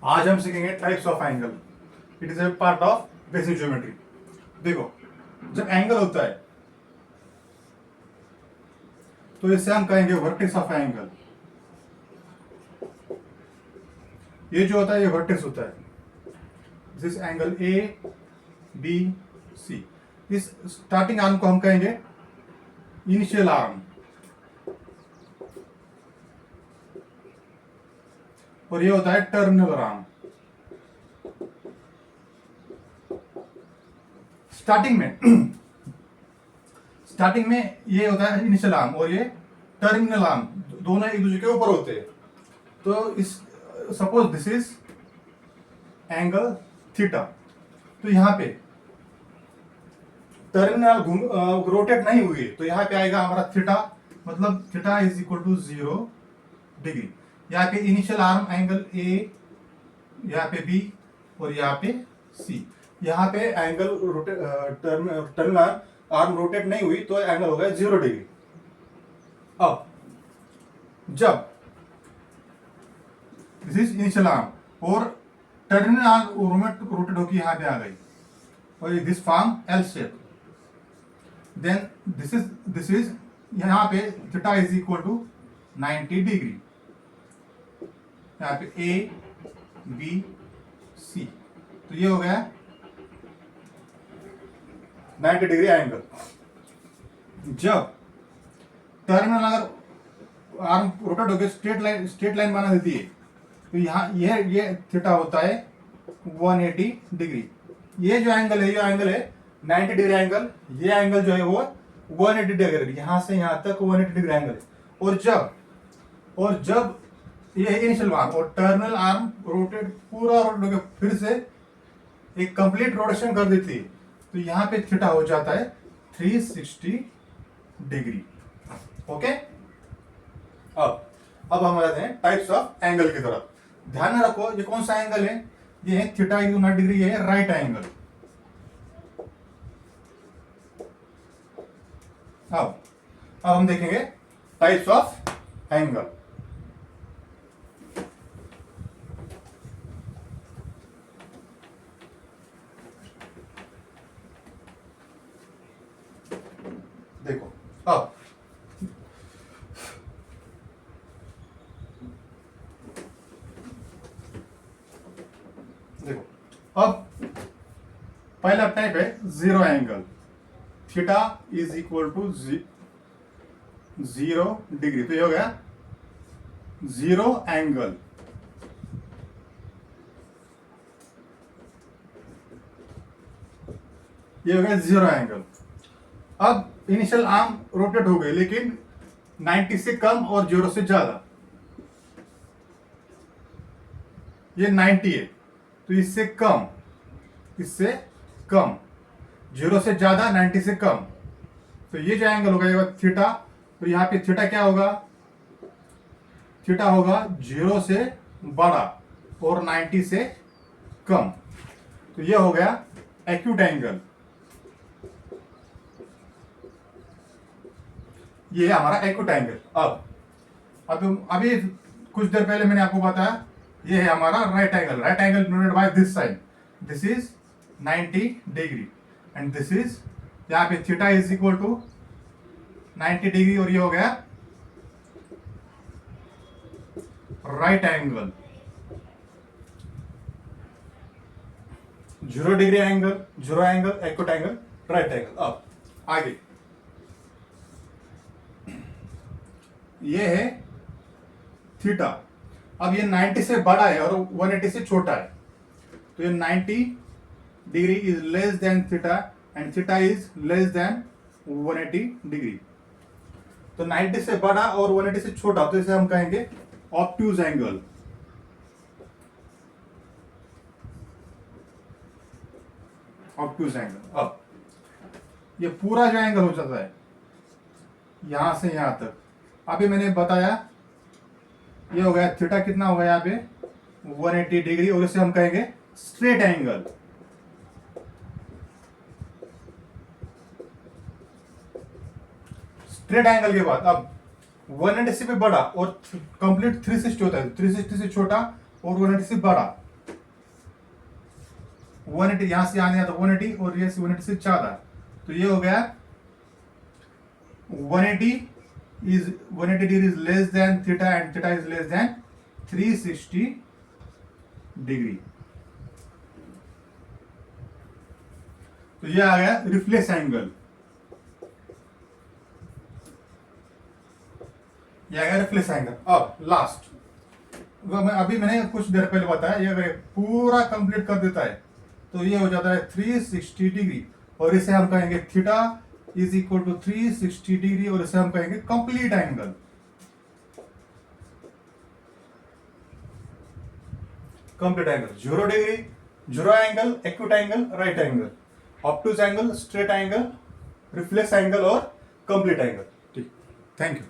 आज हम सीखेंगे types of angle. It is a part of basic geometry. देखो, जब एंगल होता है तो इसे हम कहेंगे वर्टेक्स ऑफ एंगल। ये जो होता है ये वर्टेक्स होता है। This angle A B C. इस स्टार्टिंग आर्म को हम कहेंगे इनिशियल आर्म, और ये होता है टर्मिनल आर्म। स्टार्टिंग में ये होता है इनिशियल आर्म और ये टर्मिनल आर्म, दोनों एक दूसरे के ऊपर होते हैं। तो इस suppose this is angle theta, तो यहाँ पे टर्मिनल रोटेट नहीं हुई तो यहाँ पे आएगा हमारा थीटा, मतलब theta is equal to 0 degree. यहाँ पे इनिशियल आर्म एंगल ए, यहाँ पे बी और यहाँ पे सी। यहाँ पे एंगल टर्मिनल आर्म रोटेट नहीं हुई तो एंगल हो गया 0 डिग्री। अब जब दिस इज इनिशियल आर्म और टर्मिनल आर्म रोटेट होकर यहाँ पे आ गई और this form L shape, then this is यहाँ पे theta is equal to 90 degree. यहाँ पे ए बी सी, तो ये हो गया 90 डिग्री एंगल। जब टर्मिनल अगर आर्म रोटेट होकर स्ट्रेट लाइन बना देती है तो यहाँ ये थीटा होता है 180 डिग्री। ये जो एंगल है ये एंगल है 90 डिग्री एंगल। ये एंगल जो है वो 180 डिग्री, यहाँ से यहाँ तक 180 डिग्री एंगल है। और जब ये इनिशियल आर्म और टर्मिनल आर्म पूरा रोटेट होकर फिर से एक कंप्लीट रोटेशन कर देती है तो यहाँ पे थीटा हो जाता है 360 डिग्री। ओके, अब हम आ जाते हैं टाइप्स ऑफ एंगल की तरफ। ध्यान में रखो, ये कौन सा एंगल है? ये है थीटा 90 डिग्री, ये है राइट एंगल। अब हम देखेंगे टाइप्स ऑफ एंगल। देखो, अब पहला टाइप है zero angle. Theta is equal to 0 degree, तो ये हो गया जीरो एंगल। ये हो गया जीरो एंगल। अब इनिशियल आर्म रोटेट हो गई लेकिन 90 से कम और 0 से ज्यादा। ये 90 है तो इससे कम 0 से ज्यादा 90 से कम, तो ये जो एंगल होगा ये थीटा। तो यहाँ पे थीटा क्या होगा? थीटा होगा 0 से बड़ा और 90 से कम, तो ये हो गया एक्यूट एंगल। ये है हमारा एक्यूट एंगल। अब अभी कुछ देर पहले मैंने आपको बताया ये है हमारा right angle. Right angle denoted by this sign, this is 90 degree and this is, यहाँ पे theta is equal to 90 degree और ये हो गया right angle. 0 degree angle, zero angle, acute angle, right angle. अब आगे ये है थीटा। अब ये 90 से बड़ा है और 180 से छोटा है, तो ये 90 degree is less than theta and theta is less than 180 degree. तो 90 से बड़ा और 180 से छोटा, तो इसे हम कहेंगे ऑब्ट्यूज एंगल। Obtuse angle. अब ये पूरा जो एंगल हो जाता है यहां से यहां तक, अभी मैंने बताया ये हो गया थीटा, कितना होगा यहाँ पे 180 डिग्री, और इसे हम कहेंगे स्ट्रेट एंगल। स्ट्रेट एंगल के बाद अब 180 से भी बड़ा और कंप्लीट 360 होता है, 360 से छोटा और 180 से बड़ा, 180, यहां से आने आता 180 और ये 180 से ज्यादा, तो ये हो गया 180 degree is less than theta and theta is less than 360 degree. तो ये आ गया रिफ्लेक्स एंगल, ये आ गया रिफ्लेक्स एंगल। अब लास्ट, मैंने कुछ देर पहले बताया, ये अगर पूरा कंप्लीट कर देता है तो ये हो जाता है 360 डिग्री, और इसे हम कहेंगे theta is equal to 360 degree, और इसे हम कहेंगे complete angle. Complete angle 0 degree, 0 angle, acute angle, right angle, obtuse angle, straight angle, reflex angle और कंप्लीट एंगल। ठीक, थैंक यू।